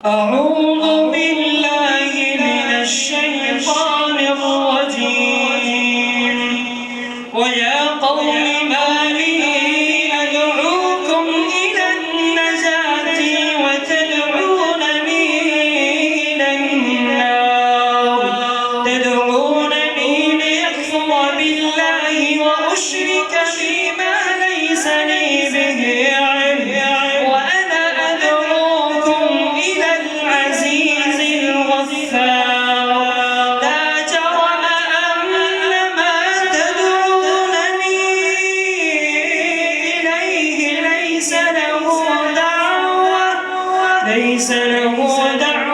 أعوذ بالله من الشيطان الرجيم ويا قوم ما لي أدعوكم إلى النجاة وتدعونني إلى النار تدعونني لأكفر بالله وأشرك بما ليس لي به علم وأنا أدعوكم إلى العزيز الغفار لا جرم أن ما تدعونني إليه ليس له دعوة